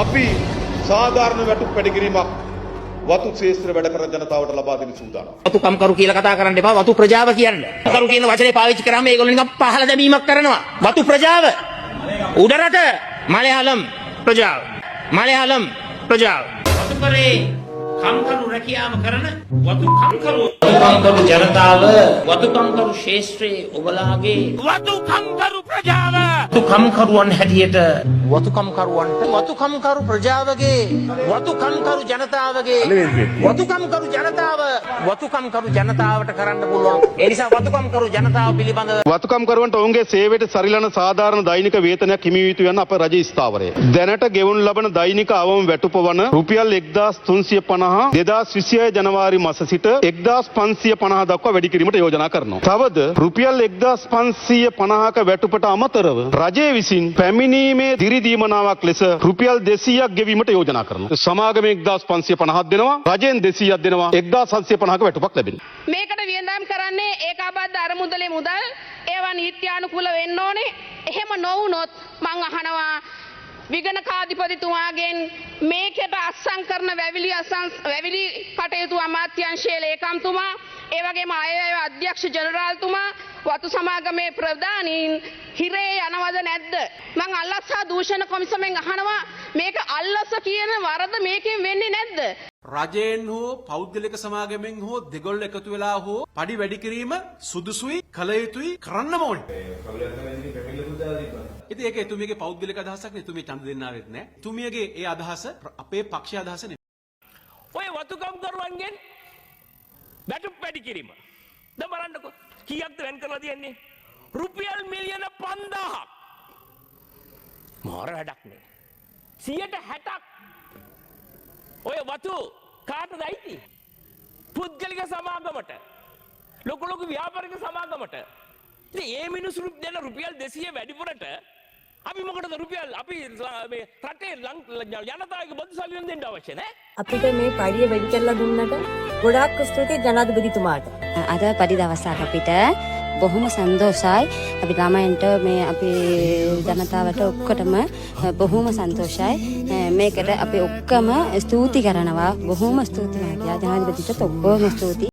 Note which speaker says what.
Speaker 1: අපි සාධාරණ වැටුප් වැඩි කිරීමක් වතු ශේෂ්ත්‍ර වැඩ කරන ජනතාවට ලබා දෙන්න සූදානම්.
Speaker 2: වතුකම් කරු කියලා කතා කරන්න එපා. වතු ප්‍රජාව කියන්න. කරු කියන වචනේ පාවිච්චි කරාම ඒගොල්ලෝ නිකන් පහළ දැමීමක් කරනවා. වතු ප්‍රජාව. උඩරට මලයාලම් ප්‍රජාව. මලයාලම් ප්‍රජාව. වතුකරේ කම්කරු රැකියාව කරන වතුකම්කරු ජනතාව වතුකම්කරු ශේෂ්ත්‍රයේ ඔබලාගේ වතුකම්කරු ප්‍රජාව වතුකම්කරුවන් හැටියට වතුකම්කරු ප්‍රජාවගේ වතුකම්කරු ජනතාවගේ වතුකම්කරු ජනතාවට කරන්න පුළුවන්. ඒ නිසා වතුකම්කරු ජනතාව පිළිබඳව
Speaker 1: වතුකම්කරුවන්ට ඔවුන්ගේ සේවයට සරිලන සාධාරණ දෛනික වේතනයක් හිමි විය යුතු යන අප රජ ස්ථාවරය. දැනට ගෙවනු ලබන දෛනික අවම වැටුප වන රුපියල් 1350 2026 ජනවාරි මාස සිට 1550 දක්වා වැඩි කිරීමට යෝජනා කරනවා. තවද රුපියල් 1550ක වැටුපට අමතරව රජය විසින් පැමිණීමේ දිරිදීමනාවක් ලෙස රුපියල් 200ක් ගෙවීමට යෝජනා කරනවා. සමාගමේ 1550ක් දෙනවා, රජයෙන් 200ක් දෙනවා. 1750ක වැටුපක් ලැබෙනවා.
Speaker 3: මේකට වියදම් කරන්නේ ඒකාබද්ධ අරමුදලේ මුදල් ඒවා නීත්‍යානුකූල වෙන්න ඕනේ. එහෙම නොවුනොත් මං අහනවා විගණකාධිපතිතුමාගෙන් මේකට අත්සන් කරන වැවිලි කටයුතු අමාත්‍යංශයේ ලේකම්තුමා ඒ වගේම අයවැය අධ්‍යක්ෂ ජනරාල්තුමා වතු සමාගමේ ප්‍රධානීන් හිරේ යනවද නැද්ද? මං අල්ලස් හා දූෂණ කොමිසමෙන් අහනවා මේක අල්ලස කියන වරද මේකෙන් වෙන්නේ නැද්ද?
Speaker 4: රජයෙන් හෝ පෞද්ගලික සමාගමෙන් හෝ දෙගොල්ල එකතු වෙලා හෝ පඩි වැඩි කිරීම සුදුසුයි, කළ යුතුයි, කරන්නම ඕනේ. ඉතින් ඒක එතුමියගේ පෞද්ගලික අදහසක් නේ. එතුමිය ඡන්ද දෙන්න ආවෙත් නෑ. එතුමියගේ ඒ අදහස අපේ පක්ෂයේ අදහස නෙවෙයි.
Speaker 5: ඔය වතුකම් කරුවන්ගෙන් වැටුප් වැඩි කිරීම. දැන් බලන්නකෝ කීයක්ද වෙන් කරලා තියන්නේ? රුපියල් මිලියන 5000ක්. මාර වැඩක් නේ. 160ක් ඔය වතු කාටද අයිති? පුද්ගලික සමාගමට. ලොකු ලොකු ව්‍යාපාරික සමාගමට. ඉතින් මේ මිනිස්සු දෙන රුපියල් 200 වැඩිපුරට අපි මොකටද රුපියල් අපි මේ රටේ ජනතාවගේ බදු සල්ලි දෙන්න අවශ්‍ය නැහැ.
Speaker 6: අපිට මේ පඩිය වැඩි කරලා දුන්නට ගොඩාක් ස්තුතියි ජනාධිපතිතුමාට.
Speaker 7: අද පඩි දවසක් අපිට බොහොම සන්තෝෂයි. අපි ළමයින්ට මේ අපි ජනතාවට ඔක්කොටම බොහොම සන්තෝෂයි. මේකට අපි ඔක්කොම ස්තුති කරනවා. බොහොම ස්තුතියි මහත්තයා. ජනාධිපතිට ඔක්කොම ස්තුතියි.